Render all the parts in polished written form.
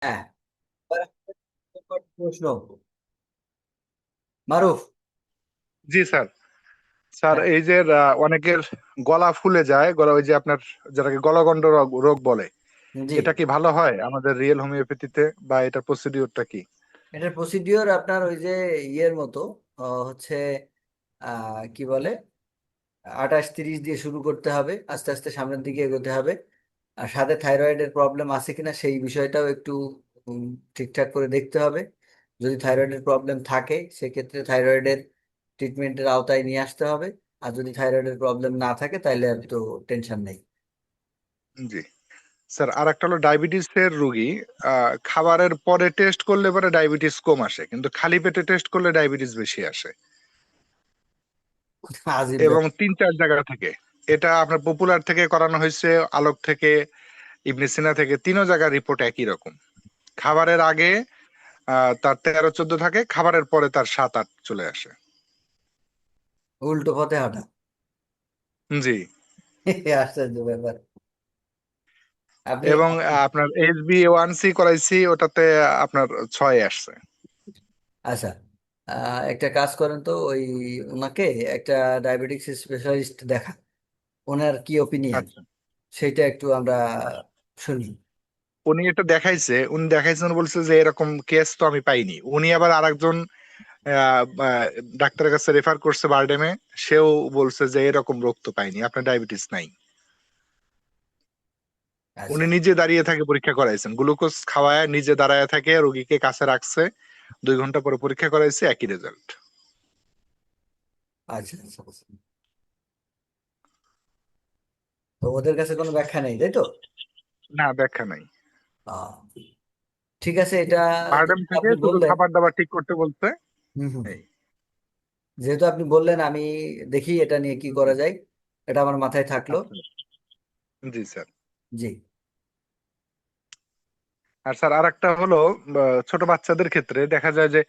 হ্যাঁ, এবার প্রশ্ন মারুফ। জি স্যার। স্যার হ্যাঁ, এই যে অনেকের গলা ফুলে যায়, গলা ওই যে আপনার যেটাকে গলগণ্ড রোগ রোগ বলে, জি। এটা কি ভালো হয় আমাদের রিয়েল হোমিওপ্যাথিতে, বা এটার প্রসিডিওরটা কি? এটার প্রসিডিওর আপনার ওই যে ইয়ের মতো হচ্ছে কি বলে 28-30 দিয়ে শুরু করতে হবে, আস্তে আস্তে সামনের দিকে এগোতে হবে। আর সাথে থাইরয়েডের প্রবলেম আছে কিনা সেই বিষয়টাও একটু উম, ঠিকঠাক করে দেখতে হবে। যদি থাইরয়েডের প্রবলেম থাকে সেক্ষেত্রে থাইরয়েডের ট্রিটমেন্টের আওতায় নিয়ে আসতে হবে। আর যদি থাইরয়েডের প্রবলেম না থাকে তাহলে আর তো টেনশন নেই। জি স্যার, আর একটা হলো ডায়াবেটিস এর রোগী। খাবারের পরে টেস্ট করলে পরে ডায়াবেটিস কম আসে, কিন্তু খালি পেটে টেস্ট করলে ডায়াবেটিস বেশি আসে, আজিব এবং ব্যাপার। 3-4 জায়গা থেকে। এটা আপনার পপুলার থেকে করানো হয়েছে, আলোক থেকে, ইবনে সিনা থেকে, তিনও জায়গার রিপোর্ট একই রকম। খাবারের আগে তার 13-14 থাকে, খাবারের পরে তার 7-8 চলে আসে। উল্টো পথে হাঁটা। জি। আশ্চর্য ব্যাপার। আপনি এবং আপনার HbA1c করাইছি, ওটাতে আপনার 6 আসছে। আচ্ছা, একটা কাজ করেন তো ওই ওনাকে একটা ডায়াবেটিক্স স্পেশালিস্ট দেখা, ওনার কি ওপিনিয়ন আচ্ছা। সেটা একটু আমরা শুনি। উনি দেখাইছেন, বলছে যে এরকম কেস তো আমি পাইনি। উনি আবার আরেকজন আহ, আহ, ডাক্তারের কাছে রেফার করছে বারডেমে, সেও বলছে যে এরকম রোগ তো পাইনি, আপনার ডায়াবেটিস নাই। আচ্ছা উনি নিজে দাঁড়িয়ে থাকে পরীক্ষা করাইছেন, গ্লুকোজ খাওয়ায় নিজে দাঁড়ায় থাকে, রোগীকে কাছে রাখছে, 2 ঘন্টা পরে পরীক্ষা করাইছে, একই রেজাল্ট। আচ্ছা আচ্ছা আচ্ছা। তো ওদের কাছে কোনো ব্যাখ্যা নেই, তাই তো? না, ব্যাখ্যা নাই। আহ, ঠিক আছে, এটা বারডেম যেহেতু থেকে আপনি শুধু বললেন। খাবার দাবার ঠিক করতে বলছে। হুম হুম। এই। যেহেতু আপনি বললেন, আমি দেখি এটা নিয়ে কি করা যায়। এটা আমার মাথায় থাকলো। আচ্ছা। জি স্যার। জি। আর স্যার আর একটা হলো, ছোট বাচ্চাদের ক্ষেত্রে দেখা যায় যে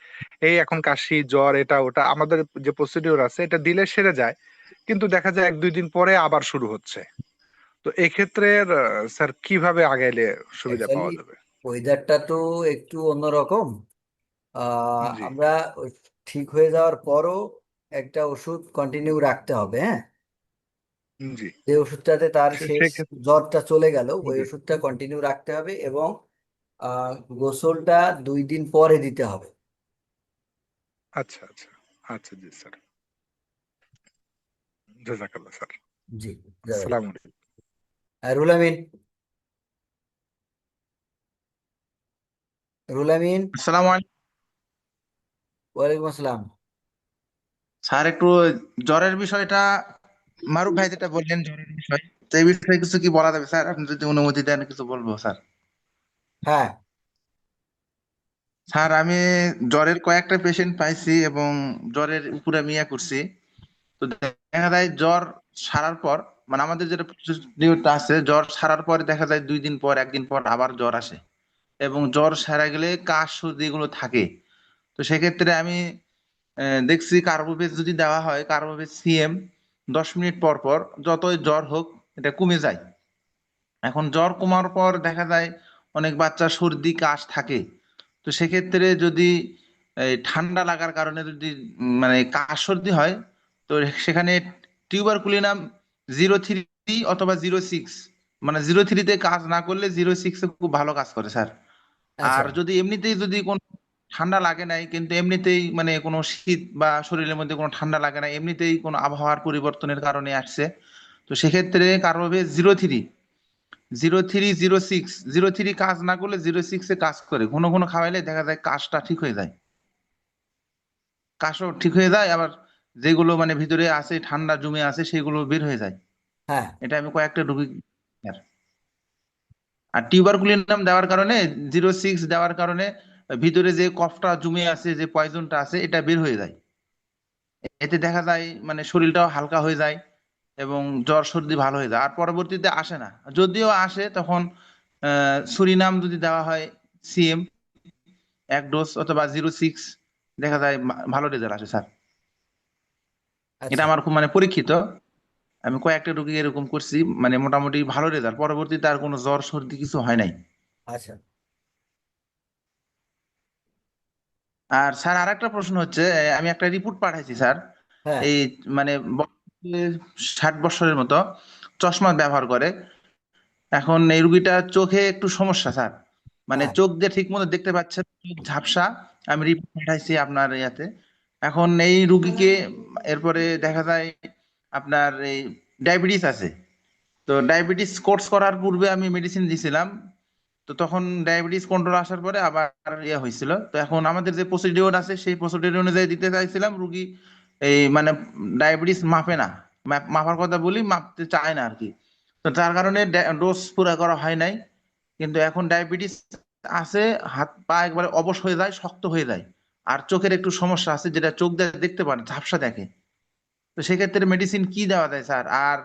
এই এখন কাশি জ্বর এটা ওটা, আমাদের যে প্রসিডিওর আছে এটা দিলে সেরে যায়, কিন্তু দেখা যায় 1-2 দিন পরে আবার শুরু হচ্ছে। তো এক্ষেত্রে স্যার কিভাবে আগাইলে সুবিধা অ্যাকচুয়ালি পাওয়া যাবে? ওয়েদারটা তো একটু অন্যরকম। জি। আমরা ঠিক হয়ে যাওয়ার পরও একটা ওষুধ কন্টিনিউ রাখতে হবে, হ্যাঁ। জি। যে ওষুধটাতে তার শেষ সেক্ষেত্রে। জ্বরটা চলে গেল ওই জি। ওষুধটা কন্টিনিউ রাখতে হবে, এবং গোসলটা 2 দিন পরে দিতে হবে। আচ্ছা আচ্ছা। আচ্ছা জি স্যার। জাজাকাল্লাহ স্যার। জি। আসসালামু আলাইকুম। আর রুল আমিন। রুল আমিন। আসসালামু আলাইকুম ওয়ালাইকুম আসসালাম। স্যার। একটু জ্বরের বিষয়টা, মারুফ ভাই যেটা বললেন জ্বরের বিষয়, তো এই বিষয়ে কিছু কি বলা যাবে স্যার? আপনি যদি অনুমতি দেন কিছু বলবো স্যার। হ্যাঁ। স্যার আমি জ্বরের কয়েকটা পেশেন্ট পাইছি এবং জ্বরের উপরে আমি ইয়ে করছি। তো দেখা যায় জ্বর সারার পর, মানে আমাদের যেটা procedure আছে, জ্বর সারার পরে দেখা যায় 2 দিন পর 1 দিন পর আবার জ্বর আসে, এবং জ্বর সারা গেলে কাশ সর্দি এগুলো থাকে। তো সেক্ষেত্রে আমি দেখছি কার্বোভেজ যদি দেওয়া হয়, কার্বোভেজ সিএম 10 মিনিট পর পর যতই জ্বর হোক এটা কমে যায়। এখন জ্বর কমার পর দেখা যায় অনেক বাচ্চা সর্দি কাশ থাকে। তো সেক্ষেত্রে যদি এই ঠান্ডা লাগার কারণে যদি মানে কাশ সর্দি হয়, তো সেখানে টিউবারকুলিনাম 0.3 অথবা 0.6, মানে 0.3-তে কাজ না করলে 0.6-এ খুব ভালো কাজ করে স্যার। আচ্ছা আর যদি এমনিতেই যদি কোনো ঠান্ডা লাগে নাই, কিন্তু এমনিতেই মানে কোনো শীত বা শরীরের মধ্যে কোনো ঠান্ডা লাগে না, এমনিতেই কোনো আবহাওয়ার পরিবর্তনের কারণে আসছে, তো সেক্ষেত্রে কার্বোভেজ 0.3 কাজ না করলে 0.6-এ কাজ করে। ঘন ঘন খাওয়াইলে দেখা যায় কাশটা ঠিক হয়ে যায়, কাশও ঠিক হয়ে যায়, আবার যেগুলো মানে ভিতরে আছে ঠান্ডা জমে আছে সেগুলো বের হয়ে যায়। হ্যাঁ। এটা আমি কয়েকটা রোগী। আর টিউবারকুলিনাম দেওয়ার কারণে, 0.6 দেওয়ার কারণে ভিতরে যে কফটা জমে আছে, যে পয়জনটা আছে, এটা বের হয়ে যায়। এতে দেখা যায় মানে শরীরটাও হালকা হয়ে যায় এবং জ্বর সর্দি ভালো হয়ে যায়, আর পরবর্তীতে আসে না। যদিও আসে তখন সুরিনাম যদি দেওয়া হয় সিএম 1 ডোজ অথবা 0.6, দেখা যায় ভালো রেজাল্ট আসে স্যার। এটা আচ্ছা আমার খুব মানে পরীক্ষিত। আমি কয়েকটা রোগী এরকম করছি, মানে মোটামুটি ভালো রেজাল্ট, পরবর্তীতে আর কোনো জ্বর সর্দি কিছু হয় নাই। আচ্ছা। আর স্যার আরেকটা প্রশ্ন হচ্ছে, আমি একটা রিপোর্ট পাঠাইছি স্যার। হ্যাঁ, এই মানে 60 বছরের মতো চশমা ব্যবহার করে। এখন এই রুগীটা চোখে একটু সমস্যা স্যার, মানে হ্যাঁ। চোখ দিয়ে ঠিক মতো দেখতে পাচ্ছে না, চোখ ঝাপসা। আমি রিপোর্ট পাঠাইছি আপনার ইয়াতে। এখন এই রুগীকে এরপরে দেখা যায় আপনার এই ডায়াবেটিস আছে। তো ডায়াবেটিস কোর্স করার পূর্বে আমি মেডিসিন দিছিলাম। তো তখন ডায়াবেটিস কন্ট্রোল আসার পরে আবার ইয়ে হয়েছিল। তো এখন আমাদের যে প্রসিডিওর আছে সেই প্রসিডিওর অনুযায়ী দিতে চাইছিলাম, রুগী এই মানে ডায়াবেটিস মাপে না, মাপার কথা বলি মাপতে চায় না আর কি। তো তার কারণে ডোজ পুরো করা হয় নাই। কিন্তু এখন ডায়াবেটিস আছে, হাত পা একবারে অবশ হয়ে যায়, শক্ত হয়ে যায়। আর চোখের একটু সমস্যা আছে, যেটা চোখ দিয়ে দেখতে পারে, ঝাপসা দেখে। তো সেক্ষেত্রে মেডিসিন কি দেওয়া যায় স্যার? আর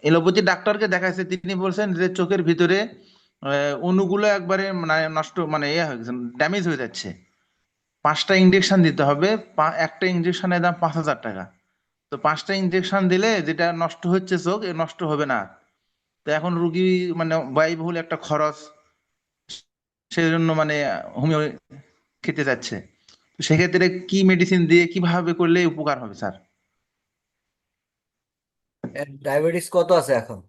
এলোপ্যাথি ডাক্তারকে দেখাইছে, তিনি বলছেন যে চোখের ভিতরে অণুগুলো একবারে মানে নষ্ট, মানে ইয়ে হয়ে গেছে, ড্যামেজ হয়ে যাচ্ছে। 5টা ইঞ্জেকশন দিতে হবে। একটা ইঞ্জেকশনের দাম 5,000 টাকা। তো 5টা ইঞ্জেকশন দিলে যেটা নষ্ট হচ্ছে চোখ, এ নষ্ট হবে না। তো এখন রুগী মানে ব্যয়বহুল একটা খরচ, সেই জন্য মানে হোমিও খেতে যাচ্ছে। তো সেক্ষেত্রে কি মেডিসিন দিয়ে কিভাবে করলে উপকার হবে স্যার? ডায়াবেটিস কত আছে এখন?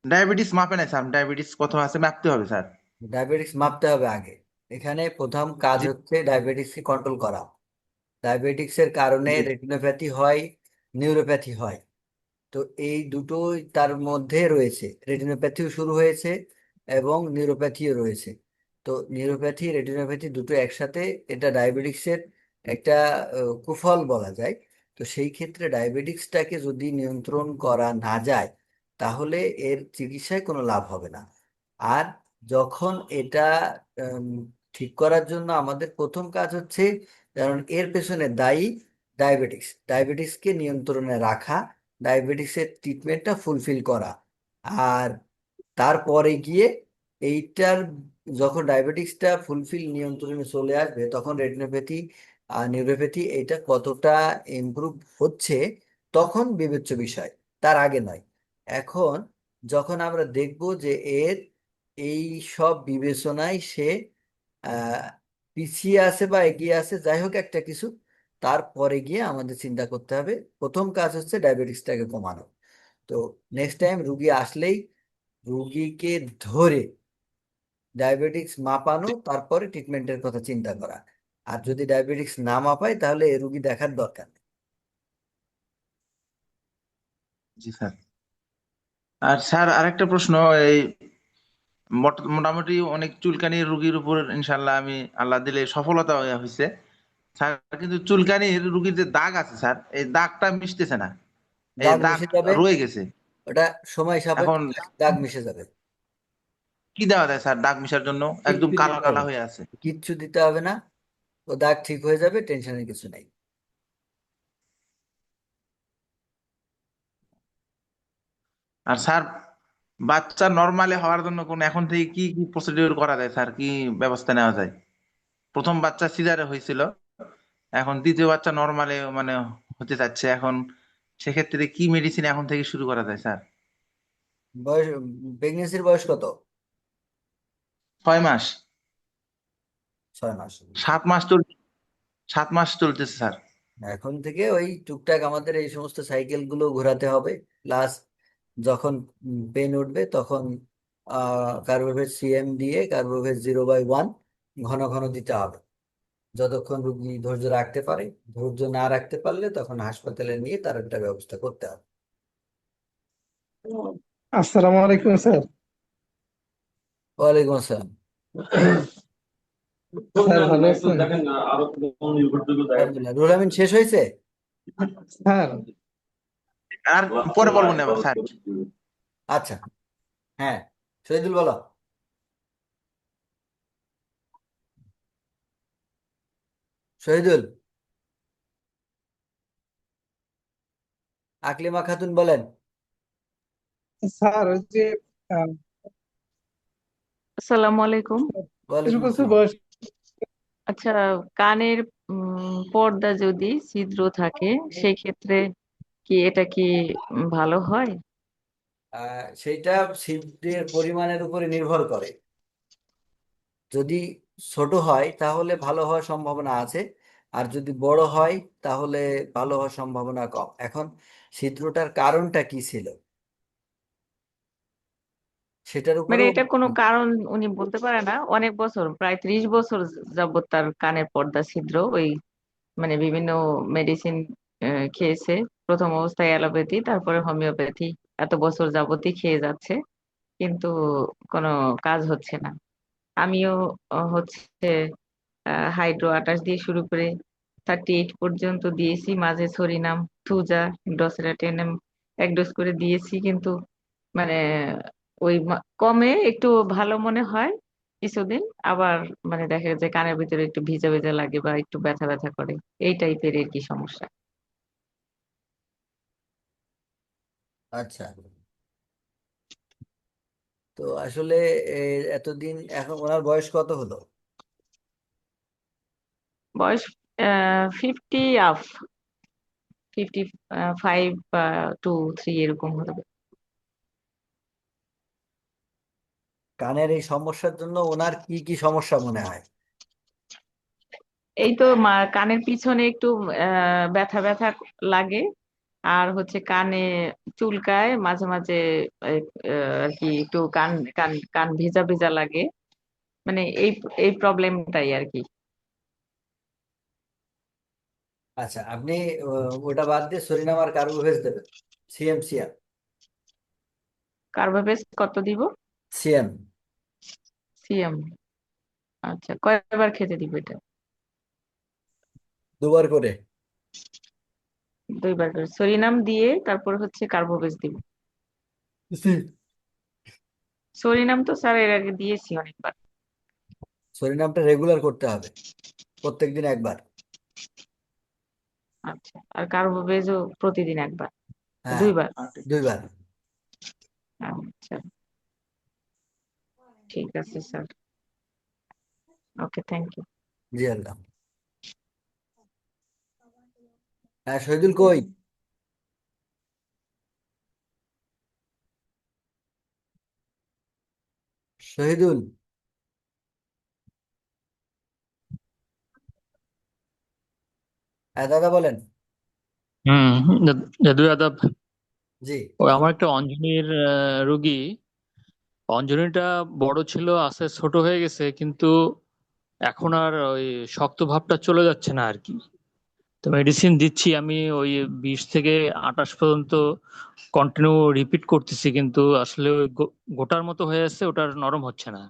ডায়াবেটিস মাপে নাই স্যার, ডায়াবেটিস কত আছে মাপতে হবে স্যার। ডায়াবেটিস মাপতে হবে আগে। এখানে প্রথম কাজ জি। হচ্ছে ডায়াবেটিসকে কন্ট্রোল করা। ডায়াবেটিক্সের কারণে জি। রেটিনোপ্যাথি হয়, নিউরোপ্যাথি হয়। তো এই দুটোই তার মধ্যে রয়েছে, রেটিনোপ্যাথিও শুরু হয়েছে এবং নিউরোপ্যাথিও রয়েছে। তো নিউরোপ্যাথি রেটিনোপ্যাথি দুটো একসাথে, এটা ডায়াবেটিক্সের একটা কুফল বলা যায়। তো সেই ক্ষেত্রে ডায়াবেটিক্সটাকে যদি নিয়ন্ত্রণ করা না যায়, তাহলে এর চিকিৎসায় কোনো লাভ হবে না। আর যখন এটা উম, ঠিক করার জন্য আমাদের প্রথম কাজ হচ্ছে, কারণ এর পেছনে দায়ী ডায়াবেটিক্সকে নিয়ন্ত্রণে রাখা, ডায়াবেটিসের ট্রিটমেন্টটা ফুলফিল করা। আর তারপরে গিয়ে এইটার, যখন ডায়াবেটিক্সটা ফুলফিল নিয়ন্ত্রণে চলে আসবে, তখন রেটিনোপ্যাথি আর নিউরোপ্যাথি এইটা কতটা ইমপ্রুভ হচ্ছে তখন বিবেচ্য বিষয়, তার আগে নয়। এখন যখন আমরা দেখব যে এর এই সব বিবেচনায় সে আহ পিছিয়ে আছে বা এগিয়ে আছে, যাই হোক একটা কিছু, তারপরে গিয়ে আমাদের চিন্তা করতে হবে। প্রথম কাজ হচ্ছে ডায়াবেটিসটাকে কমানো। তো নেক্সট টাইম রুগী আসলেই রুগীকে ধরে ডায়াবেটিক্স মাপানো, তারপরে ট্রিটমেন্টের কথা চিন্তা করা। আর যদি ডায়াবেটিক্স না মাপায়, তাহলে এ রুগী দেখার দরকার নেই। জি স্যার। আর স্যার আরেকটা প্রশ্ন, এই মোটামুটি অনেক চুলকানির রুগীর উপর ইনশাল্লাহ আমি আল্লাহ দিলে সফলতা হয়েছে স্যার। কিন্তু চুলকানির রুগীর যে দাগ আছে স্যার, এই দাগটা মিশতেছে না, এই দাগ দাগ মিশে যাবে, রয়ে গেছে। ওটা সময় সাপেক্ষ, এখন দাগ মিশে যাবে। কি দেওয়া যায় স্যার দাগ মিশার জন্য? একদম কিচ্ছু কালা দিতে কালা হবে না, হয়ে আছে। কিচ্ছু দিতে হবে না। ও দাগ ঠিক হয়ে যাবে, টেনশনের কিছু নেই। আর স্যার বাচ্চা নর্মালি হওয়ার জন্য কোন এখন থেকে কি কি প্রসিডিওর করা যায় স্যার, কি ব্যবস্থা নেওয়া যায়? প্রথম বাচ্চা সিজারে হয়েছিল, এখন দ্বিতীয় বাচ্চা নর্মালে মানে হতে যাচ্ছে। এখন সেক্ষেত্রে কি মেডিসিন এখন থেকে শুরু করা যায় স্যার? বয়স, প্রেগনেন্সির বয়স কত? 6 মাস। 6 মাস। 7 মাস চল 7 মাস চলতেছে স্যার। এখন থেকে ওই টুকটাক আমাদের এই সমস্ত সাইকেল গুলো ঘোরাতে হবে। প্লাস যখন পেন উঠবে, তখন কার্বোভেট সিএম দিয়ে কার্বোভেট 0/1 ঘন ঘন দিতে হবে, যতক্ষণ রুগী ধৈর্য রাখতে পারে। ধৈর্য না রাখতে পারলে তখন হাসপাতালে নিয়ে তার একটা ব্যবস্থা করতে হবে। আসসালামু আলাইকুম স্যার। ওয়ালাইকুম আসসালাম। স্যার ভালো আছেন? আলহামদুলিল্লাহ। রুহুল আমিন শেষ হয়েছে? স্যার আর পরে বলবো না স্যার। আচ্ছা, হ্যাঁ, শহীদুল বলো। শহীদুল, আকলিমা খাতুন বলেন। স্যার ওই যে আহ, আসসালামু আলাইকুম। কিছু ওয়ালাইকুম কিছু আসসালাম। বয়স। আচ্ছা, কানের পর্দা যদি ছিদ্র থাকে সেই ক্ষেত্রে কি এটা কি ভালো হয়? সেইটা ছিদ্রের পরিমাণের উপরে নির্ভর করে। যদি ছোট হয় তাহলে ভালো হওয়ার সম্ভাবনা আছে, আর যদি বড় হয় তাহলে ভালো হওয়ার সম্ভাবনা কম। এখন ছিদ্রটার কারণটা কি ছিল সেটার মানে উপরেও। এটা কোনো কারণ উনি বলতে পারে না? অনেক বছর, প্রায় 30 বছর যাবত তার কানের পর্দা ছিদ্র। ওই মানে বিভিন্ন মেডিসিন খেয়েছে, প্রথম অবস্থায় অ্যালোপ্যাথি, তারপরে হোমিওপ্যাথি, এত বছর যাবতই খেয়ে যাচ্ছে, কিন্তু কোনো কাজ হচ্ছে না। আমিও হচ্ছে হাইড্রো 28 দিয়ে শুরু করে 38 পর্যন্ত দিয়েছি, মাঝে সরিনাম, থুজা, ডসরাটেনম এক ডোজ করে দিয়েছি, কিন্তু মানে ওই কমে একটু ভালো মনে হয় কিছুদিন, আবার মানে দেখা যায় কানের ভিতরে একটু ভিজা ভিজা লাগে বা একটু ব্যথা ব্যথা করে, এই টাইপের আর কি সমস্যা। আচ্ছা, তো আসলে এতদিন, এখন ওনার বয়স কত হলো? বয়স 50 আপ, 55 বা 2 3 এরকম হবে। কানের এই সমস্যার জন্য ওনার কি কি সমস্যা মনে হয়? এই তো কানের পিছনে একটু ব্যথা ব্যথা লাগে, আর হচ্ছে কানে চুলকায় মাঝে মাঝে, আর কি একটু কান কান কান ভিজা ভিজা লাগে, মানে এই এই প্রবলেমটাই আর কি। আচ্ছা, আপনি ওটা বাদ দিয়ে সরিনাম আর কার্বোভেজ দেবেন। CM CM. কার্বোভেজ কত দিব? CM CM. আচ্ছা, কয়বার খেতে দিব এটা? 2বার করে। 2বার করে সরিনাম দিয়ে তারপর হচ্ছে কার্বোভেজ দিব। সরিনাম তো স্যার এর আগে দিয়েছি অনেকবার। সরিনামটা রেগুলার করতে হবে, প্রত্যেকদিন একবার। আচ্ছা, আর কার্বোভেজও প্রতিদিন একবার, হ্যাঁ, 2বার? 2বার। আচ্ছা, ঠিক আছে স্যার। Okay, thank you. জি আল্লাহ। হ্যাঁ, শহীদুল কই? শহীদুল, হ্যাঁ দাদা বলেন। হুম। দাদু আদাব। জি। ওই আমার একটা অঞ্জনির রোগী। অঞ্জনিটা বড় ছিল, আস্তে আস্তে ছোট হয়ে গেছে, কিন্তু এখন আর ওই শক্ত ভাবটা চলে যাচ্ছে না আর কি। তো মেডিসিন দিচ্ছি আমি, ওই 20 থেকে 28 পর্যন্ত কন্টিনিউ রিপিট করতেছি, কিন্তু আসলে ওই গোটার মতো হয়ে যাচ্ছে, ওটার নরম হচ্ছে না।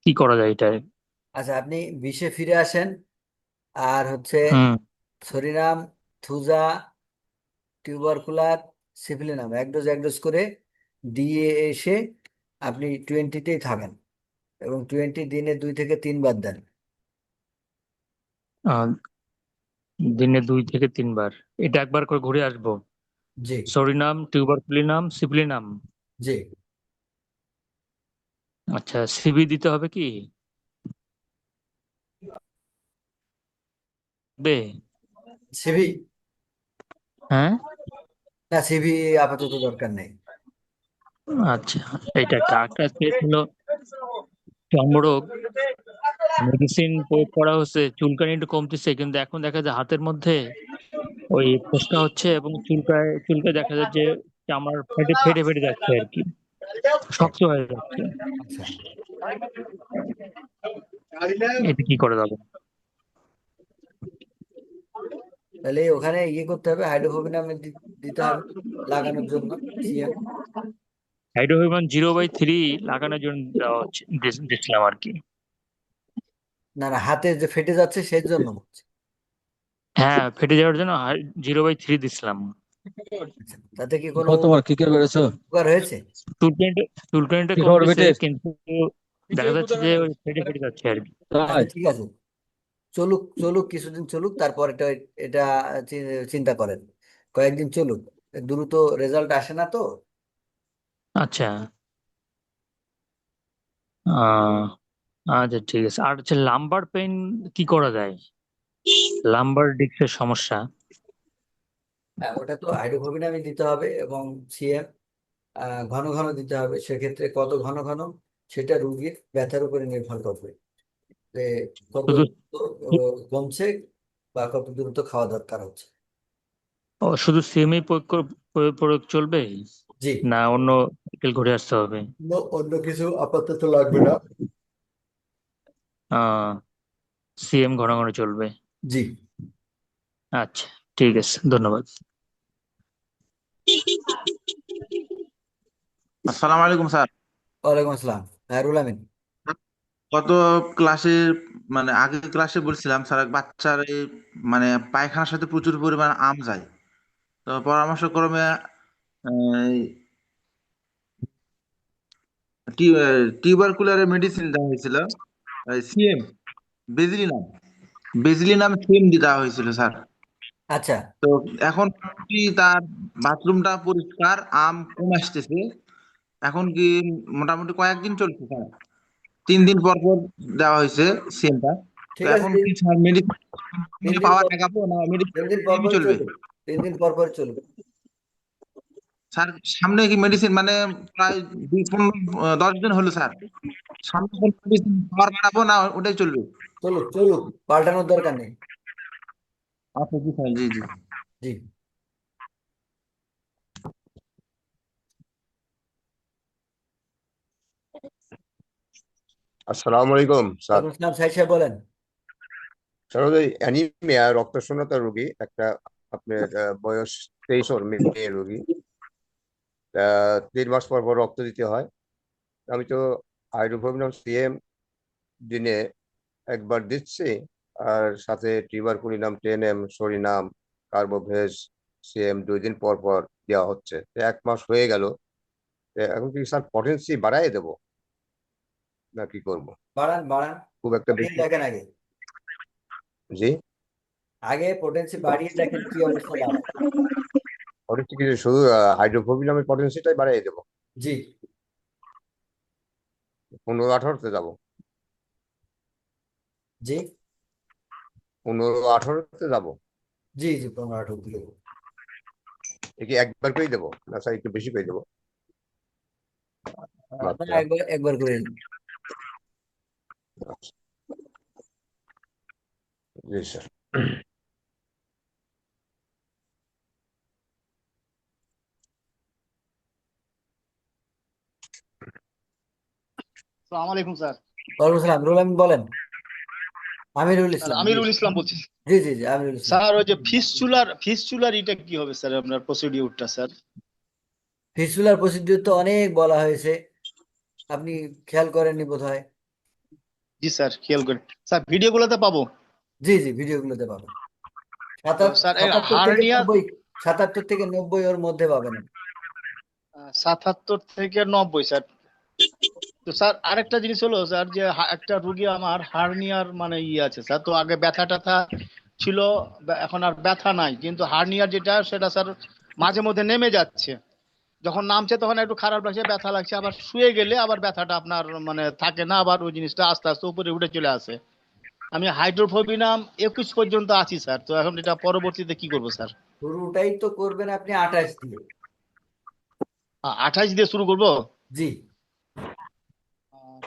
কি করা যায় এটা? আচ্ছা, আপনি 20-এ ফিরে আসেন, আর হচ্ছে হুম। সরিনাম, থুজা, টিউবারকুলার, সিফিলিনাম এক ডোজ করে দিয়ে এসে আপনি 20-তেই থাকেন, এবং 20 দিনে 2 থেকে 3 বার দেন। আহ, দিনে 2 থেকে 3 বার, এটা একবার করে ঘুরে আসবো? জি। Psorinum, tuberculinum, syphilinum. জি। আচ্ছা, সিবি দিতে হবে কি? বে। সিভি? হ্যাঁ। না, সিভি আপাতত দরকার নেই। আচ্ছা, এটা একটা আরেকটা কেস হলো চর্মরোগ। মেডিসিন প্রয়োগ করা হচ্ছে, চুলকানি একটু কমতেছে, কিন্তু এখন দেখা যায় হাতের মধ্যে ওই ফোসকা হচ্ছে এবং চুলকায় চুলকায়, দেখা যায় যে চামড়ার ফেটে ফেটে ফেটে যাচ্ছে আর কি, শক্ত হয়ে যাচ্ছে। আচ্ছা, এটা কি করে যাবে? তাহলে ওখানে ইয়ে করতে হবে, হাইড্রোফোবিনাম দিতে হবে লাগানোর জন্য। সিএম। হাইড্রোহিউম্যান 0/3 লাগানোর জন্য দেওয়া হচ্ছে, দিচ্ছিলাম আর কি। না না, হাতে যে ফেটে যাচ্ছে সেই জন্য বলছি। হ্যাঁ, ফেটে যাওয়ার জন্য 0/3 দিচ্ছিলাম। আচ্ছা, তাতে কি কোনো দেখো তোমার কি কে করেছো উপকার হয়েছে? চুলকানিটা চুলকানিটা কি খবর কমতেছে, বেটে কিন্তু দেখা যাচ্ছে যে ওই ফেটে ফেটে যাচ্ছে আর কি। আচ্ছা, তাই ঠিক আছে, চলুক চলুক, কিছুদিন চলুক, তারপর এটা এটা চিন্তা করেন। কয়েকদিন চলুক, দ্রুত রেজাল্ট আসে না তো। আচ্ছা। আহ আচ্ছা, ঠিক আছে। আর হচ্ছে লাম্বার পেইন কি করা যায়? লাম্বার ডিস্কের সমস্যা। হ্যাঁ, ওটা তো হাইড্রোফোবিনামই দিতে হবে, এবং সিএম ঘন ঘন দিতে হবে। সেক্ষেত্রে কত ঘন ঘন সেটা রুগীর ব্যথার উপরে নির্ভর করবে। যে কত শুধু দ্রুত কমছে বা কত দ্রুত খাওয়া দরকার হচ্ছে। শুধু সিএমই প্রয়োগ চলবে, জি, না অন্য সাইকেল ঘুরে আসতে হবে? অন্য কিছু আপাতত লাগবে না। সিএম ঘন ঘন চলবে। জি, আচ্ছা, ঠিক আছে, ধন্যবাদ। আসসালামু আলাইকুম স্যার। ওয়ালাইকুম আসসালাম। রুল আমিন। গত ক্লাসে মানে আগের ক্লাসে বলছিলাম স্যার, এক বাচ্চার এই মানে পায়খানার সাথে প্রচুর পরিমাণ আম যায়। তো পরামর্শক্রমে টিউবারকুলারের মেডিসিন দেওয়া হয়েছিল, সিএম বেজিলিনাম, বেজিলিনাম সিএম দেওয়া হয়েছিল স্যার। আচ্ছা, তো এখন কি তার বাথরুমটা পরিষ্কার, আম কম আসতেছে, এখন কি মোটামুটি কয়েকদিন চলছে স্যার, 3 দিন পর পর দেওয়া হয়েছে সিএমটা। তো ঠিক আছে। এখন কি স্যার মেডিসিন তিন দিন পাওয়ার পর লাগাবো না মেডিসিন 3 দিন পর সিএমই পরই চলবে? চলবে। 3 দিন পর পর চলবে। স্যার সামনে কি মেডিসিন মানে প্রায় 10 দিন হলো স্যার, সামনে মেডিসিন পাওয়ার বাড়াবো না ওটাই চলবে? চলুক চলুক, পাল্টানোর দরকার নেই। আচ্ছা জি স্যার, জি জি। জি, আসসালামু আলাইকুম স্যার। ওয়ালাইকুম আসসালাম, সাইদ সাহেব বলেন। স্যার ওই অ্যানিমিয়া রক্তশূন্যতা রোগী একটা, আপনার বয়স 23 মেয়ে রোগী। 3 মাস পর পর রক্ত দিতে হয়। আমি তো হাইড্রোফোবিনাম সিএম দিনে একবার দিচ্ছি, আর সাথে tuberculinum 10 mg, psorinum, Carbo veg CM 2 দিন পর পর দেওয়া হচ্ছে। 1 মাস হয়ে গেল। এখন কি স্যার পটেন্সি বাড়াই দেবো না কি করব? বাড়ান বাড়ান, খুব একটা বাড়িয়ে বেশি। দেখেন আগে। জি, আগে পোটেন্সি বাড়িয়ে দেখেন কি অবস্থা দাঁড়ায়। পটেন্সি কি শুধু হাইড্রোফোবিনামের পটেন্সিটাই বাড়াই দেবো? জি 15-18-তে যাবো? জি 15-18-তে যাবো? জি জি 15-18 দিকে। এ কি একবার করেই দেবো না স্যার একটু বেশি করে দেবো? আপনারা আচ্ছা একবার একবার করে নিন। আচ্ছা, জি স্যার। আসসালামু আলাইকুম স্যার। ওয়ালাইকুম আসসালাম, রুল আমিন বলেন। আমিরুল স্যার ইসলাম, জি আমিরুল ইসলাম বলছি। জি জি জি আমিরুল ইসলাম। স্যার ওই যে ফিস্চুলার এটা কি হবে স্যার, আপনার প্রসিডিউরটা স্যার? ফিস্টুলার প্রসিডিউর তো অনেক বলা হয়েছে, আপনি খেয়াল করেননি বোধহয়। জি স্যার, খেয়াল করেন স্যার, ভিডিওগুলোতে পাবো? জি জি ভিডিওগুলোতে পাবেন। তো স্যার এর 77 থেকে হার্নিয়া 90, 77 থেকে 90 ওর মধ্যে পাবেন। 77 থেকে 90 স্যার। তো স্যার আরেকটা জিনিস হলো স্যার, যে একটা রুগী আমার হার্নিয়ার মানে আছে স্যার, তো আগে ব্যথা ট্যাথা ছিল, এখন আর ব্যথা নাই, কিন্তু হার্নিয়ার যেটা সেটা স্যার মাঝে মধ্যে নেমে যাচ্ছে, যখন নামছে তখন একটু খারাপ লাগছে, ব্যথা লাগছে, আবার শুয়ে গেলে আবার ব্যথাটা আপনার মানে থাকে না, আবার ওই জিনিসটা আস্তে আস্তে উপরে উঠে চলে আসে। আমি হাইড্রোফোবিনাম 21 পর্যন্ত আছি স্যার, তো এখন এটা পরবর্তীতে কি করবো স্যার? শুরুটাই তো করবেন আপনি 28 দিয়ে। 28 দিয়ে শুরু করবো? জি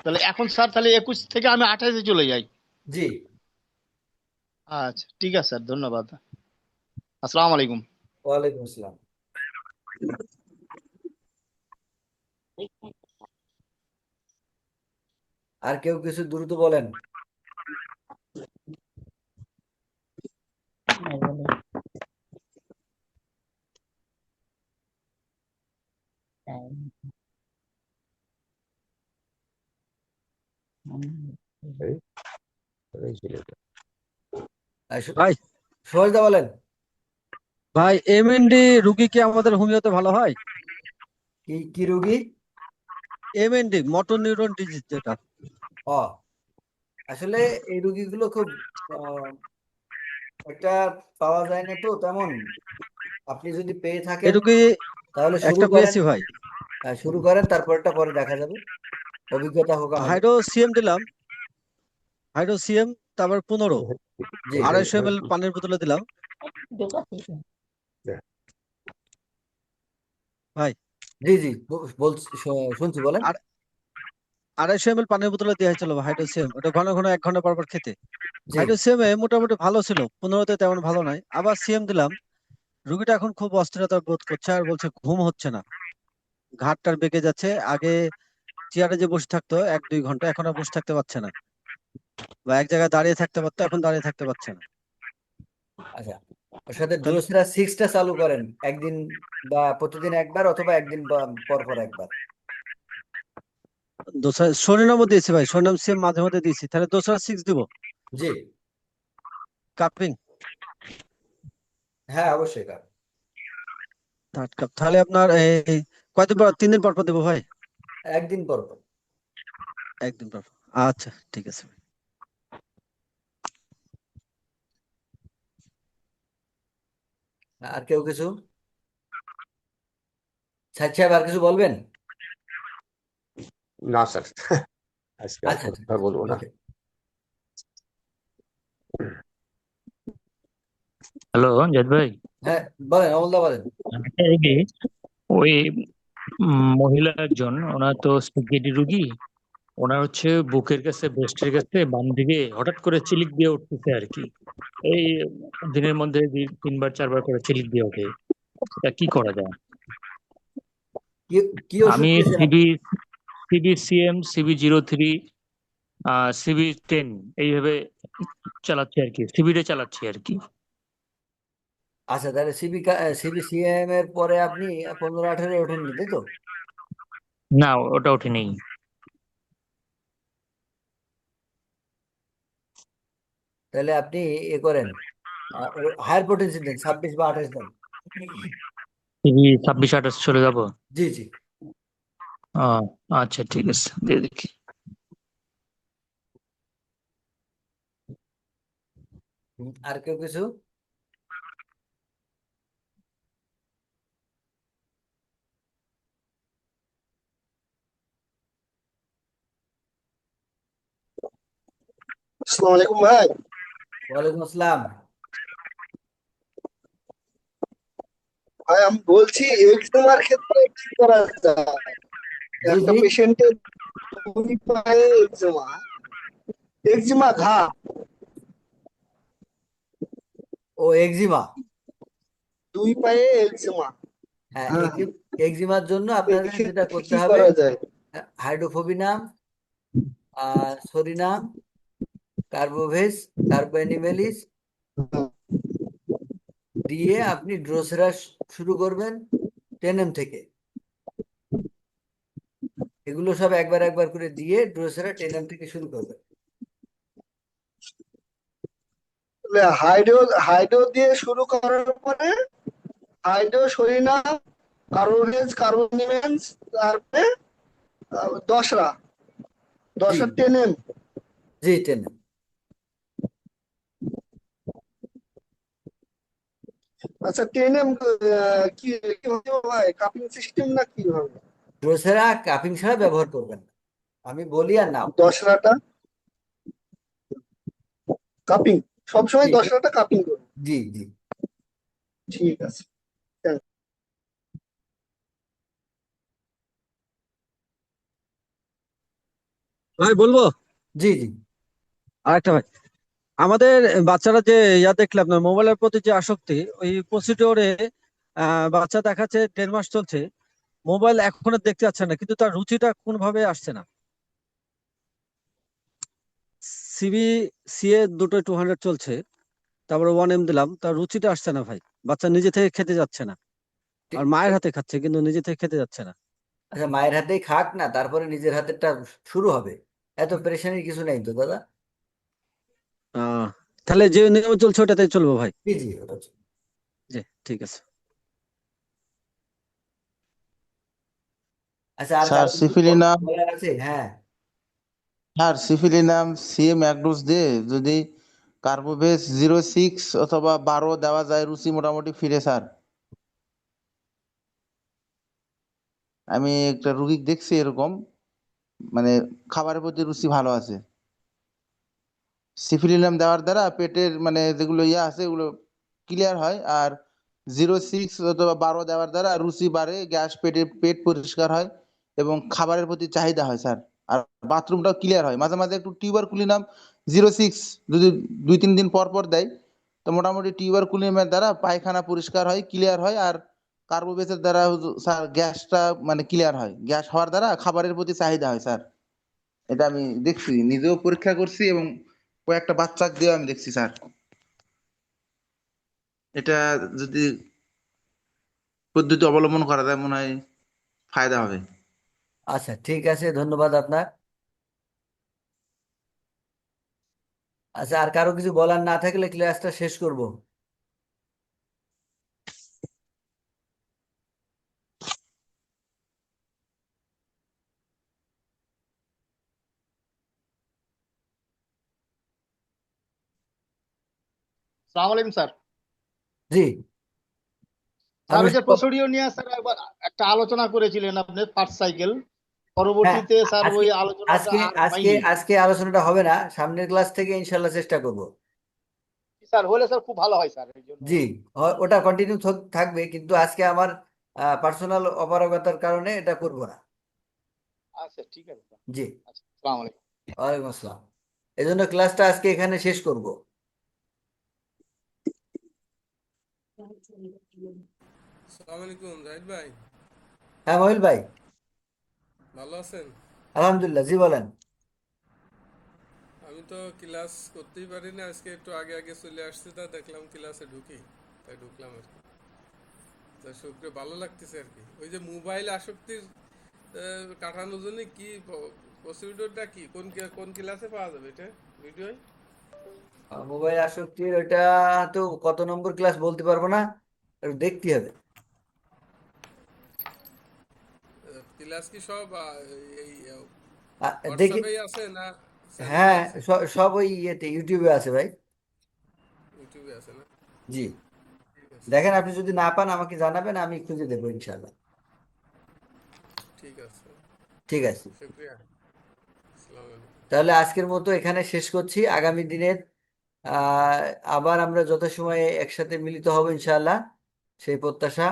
তাহলে এখন স্যার তাহলে 21 থেকে আমি 28-এ চলে যাই? জি। আচ্ছা ঠিক আছে স্যার, ধন্যবাদ। আসসালামু আলাইকুম। ওয়ালাইকুম আসসালাম। আর কেউ কিছু দ্রুত বলেন। এই- এই ছিল এটা। ভাই সুভাষদা বলেন। ভাই এমএনডি রুগী কি আমাদের হোমিওতে ভালো হয়? কি কি রোগী? এমএনডি মোটর নিউরন ডিজিজ যেটা। ও, আসলে এই রোগীগুলো খুব আহ, একটা পাওয়া যায় না তো তেমন। আপনি যদি পেয়ে এই থাকেন রুগী তাহলে শুরু একটা করেন। পেয়েছি ভাই। শুরু করেন, তারপরটা পরে দেখা যাবে, অভিজ্ঞতা হোক আমাদের। হাইড্রো সিএম দিলাম, হাইড্রো সিএম, তারপর 15 জি 250 ml পানির বোতলে দিলাম ভাই। জি জি বলছি, শুনছি বলেন। আর 250 ml পানির বোতলে দেওয়া হয়েছিল হাইড্রোসিয়াম, ওটা ঘন ঘন 1 ঘন্টা পর পর খেতে। জি। হাইড্রোসিয়ামে মোটামুটি ভালো ছিল, 15-তে তেমন ভালো নাই। আবার সিএম দিলাম, রুগীটা এখন খুব অস্থিরতা বোধ করছে আর বলছে ঘুম হচ্ছে না, ঘাড়টার বেঁকে যাচ্ছে। আগে চেয়ারে যে বসে থাকতো 1-2 ঘন্টা, এখন আর বসে থাকতে পারছে না, বা এক জায়গায় দাঁড়িয়ে থাকতে পারতো, এখন দাঁড়িয়ে থাকতে পারছে না। আচ্ছা, ওর সাথে তাহলে ড্রোসেরা 6টা চালু করেন, একদিন বা প্রতিদিন একবার, অথবা একদিন পর পর একবার। দোসরা সরিনামও দিয়েছি ভাই, সরিনাম সিএম মাঝে মধ্যে দিয়েছি, তাহলে দোসরা 6 দিব জি। কাপিং হ্যাঁ, অবশ্যই কাপ। Third cup. তাহলে আপনার এই কয়দিন পর, 3 দিন পর পর দেবো ভাই? একদিন পর পর। 1 দিন পর পর। আচ্ছা ঠিক আছে ভাই। আর কেউ কিছু? সাহেব সাহেব আর কিছু বলবেন? না স্যার, আজকে আর আচ্ছা, কোনো আচ্ছা, কথা বলবো না। ওকে। হ্যালো জাহিদ ভাই, হ্যাঁ, বলেন অমলদা, বলেন। একটা রুগী, ওই মহিলা একজন, ওনার তো স্পিগেটি রুগী। ওনার হচ্ছে বুকের কাছে, ব্রেস্টের কাছে বাম দিকে হঠাৎ করে চিলিক দিয়ে উঠতেছে আর কি। এই দিনের মধ্যে 3-4 বার করে চিলিক দিয়ে ওঠে। তা কি করা যায়? কি কি ওষুধ আমি দিয়েছেন আপনি? সিবিসিএম, CB03, CB10 এইভাবে চালাচ্ছি আর কি, সিবিডে চালাচ্ছি আর কি। আচ্ছা, তাহলে সিবিসিএম এর পরে আপনি 15-18 ওঠেননি, তাই তো? না, ওটা ওঠে নেই। তাহলে আপনি এ করেন, হায়ার পোটেন্সি দেন, 26 বা 28 দেন। CB 26-28 চলে যাবো? জি, জি। আহ, আচ্ছা ঠিক আছে, দিয়ে দেখি। আর কেউ কিছু? আসসালামু আলাইকুম ভাই। ওয়ালাইকুম আসসালাম। ভাই আমি বলছি এক্সিমার ক্ষেত্রে কি করা যায়? জি, একটা জি। পেশেন্টের দুই পায়ে এক্সিমা, এক্সিমা ঘা। ও এক্সিমা। দুই পায়ে এক্সিমা। হ্যাঁ, হ্যাঁ, এক্সিমার জন্য আপনাদের যেটা এক্ষেত্রে করতে কি হবে, করা যায়? হাইড্রোফোবিনাম, সরিনাম, কার্বোভেজ, কার্বোঅ্যানিমেলিস দিয়ে আপনি ড্রোসেরা শুরু করবেন 10 ml থেকে। এগুলো সব একবার একবার করে দিয়ে ড্রোসেরা 10 ml থেকে শুরু করবেন। তাহলে হাইড্রো হাইড্রো দিয়ে শুরু করার পরে হাইড্রো সরিনা, কার্বোভেজ, কার্বোনিমেন্স, তারপরে দশরা জি, 10 জি, 10 ml। আচ্ছা 10 কি কি হবে ভাই, কাপিং সিস্টেম না কি হবে? ড্রোসেরা কাপিং ছাড়া ব্যবহার করবেন না, আমি বলি আর নাও। দশরাটা কাপিং, সবসময় জি, দশরাটা কাপিং করবে। জি, জি। ঠিক আছে। ভাই বলবো জি, জি, আরেকটা ভাই, আমাদের বাচ্চারা যে দেখলে আপনার মোবাইলের প্রতি যে আসক্তি, ওই প্রসিডিওরে বাচ্চা দেখাচ্ছে 1.5 মাস চলছে, মোবাইল এখনো দেখতে যাচ্ছে না, কিন্তু তার রুচিটা কোনোভাবে আসছে না। সিবি সিএ দুটো 200 চলছে, তারপরে 1M দিলাম, তার রুচিটা আসছে না ভাই। বাচ্চা নিজে থেকে খেতে যাচ্ছে না, আর ঠিক। মায়ের হাতে খাচ্ছে কিন্তু নিজে থেকে খেতে যাচ্ছে না। আচ্ছা, মায়ের হাতেই খাক না, তারপরে নিজের হাতেরটা শুরু হবে। এত পেরেশানির কিছু নেই তো দাদা। আহ তাহলে যে নিয়ম চলছে ওটাতে চলবো ভাই। জি, জি, ওটা হচ্ছে। জি ঠিক আছে। আচ্ছা, আর স্যার কারো কিছু সিফিলিনাম, বলার আছে? হ্যাঁ। স্যার সিফিলিনাম সিএম এক ডোজ দিয়ে যদি কার্বোভেজ 06 অথবা 12 দেওয়া যায়, রুচি মোটামুটি ফিরে স্যার। আমি একটা রুগী দেখছি এরকম, মানে খাবারের প্রতি রুচি ভালো আছে। সিফিলিনাম দেওয়ার দ্বারা পেটের মানে যেগুলো ইয়ে আছে এগুলো ক্লিয়ার হয়, আর 06 অথবা 12 দেওয়ার দ্বারা রুচি বাড়ে, গ্যাস, পেট পরিষ্কার হয় এবং খাবারের প্রতি চাহিদা হয় স্যার। আর বাথরুমটাও ক্লিয়ার হয়। মাঝে মাঝে একটু টিউবারকুলিনাম 06 যদি 2-3 দিন পর পর দেয়, তো মোটামুটি টিউবারকুলিনামের দ্বারা পায়খানা পরিষ্কার হয়, ক্লিয়ার হয়। আর কার্বোবেসের দ্বারা স্যার গ্যাসটা মানে ক্লিয়ার হয়, গ্যাস হওয়ার দ্বারা খাবারের প্রতি চাহিদা হয় স্যার। এটা আমি দেখছি, নিজেও পরীক্ষা করছি এবং কয়েকটা বাচ্চা দিয়েও আমি দেখছি স্যার। এটা যদি পদ্ধতি অবলম্বন করা যায় মনে হয় ফায়দা হবে। আচ্ছা, ঠিক আছে, ধন্যবাদ আপনার। আচ্ছা, আর কারো কিছু বলার না থাকলে ক্লাসটা শেষ করব। সালাম আলাইকুম স্যার। জি, স্যার আমি ওই যে প্রসিডিওর নিয়ে স্যার একবার একটা আলোচনা করেছিলেন আপনি ফার্স্ট সাইকেল, হ্যাঁ, পরবর্তীতে স্যার আজকে ওই আলোচনাটা আজকে আর আজকে হয়নি। আজকে আলোচনাটা হবে না, সামনের ক্লাস থেকে ইনশাল্লাহ চেষ্টা করব। স্যার হলে স্যার খুব ভালো হয় স্যার, এই জন্য। জি, ওটা কন্টিনিউ থাকবে, কিন্তু আজকে আমার পার্সোনাল অপারগতার কারণে এটা করব না। আচ্ছা ঠিক আছে স্যার। জি, আচ্ছা, সালাম আলাইকুম। ওয়ালাইকুম আসসালাম। এই জন্য ক্লাসটা আজকে এখানে শেষ করব। আসসালামু আলাইকুম জাহিদ ভাই, হ্যাঁ মহিল ভাই, ভালো আছেন? আলহামদুলিল্লাহ। জি বলেন। আমি তো ক্লাস করতেই পারি না, আজকে একটু আগে আগে চলে আসছি, তা দেখলাম ক্লাসে ঢুকি, তাই ঢুকলাম আর কি। তা শুক্রে ভালো লাগতেছে আর কি। ওই যে মোবাইল আসক্তির কাটানোর জন্য কি প্রসিডিউরটা কি, কোন কোন ক্লাসে পাওয়া যাবে এটা ভিডিও? মোবাইল আসক্তির ওইটা তো কত নম্বর ক্লাস বলতে পারবো না, একটু দেখতে হবে। ক্লাস কি সব এই দেখি, হোয়াটসঅ্যাপেই আছে না চ্যানেলে হ্যাঁ, আছে? সব ওই ইয়েতে ইউটিউবে আছে ভাই। ইউটিউবে আছে না? জি, ঠিক আছে, দেখেন, আপনি যদি না পান আমাকে জানাবেন, আমি খুঁজে দেবো ইনশাল্লাহ। ঠিক আছে, ঠিক আছে, শুক্রিয়া। আসসালামু আলাইকুম। তাহলে আজকের মতো এখানে শেষ করছি। আগামী দিনের আবার আমরা যথাসময়ে একসাথে মিলিত হব ইনশাল্লাহ, সেই প্রত্যাশা।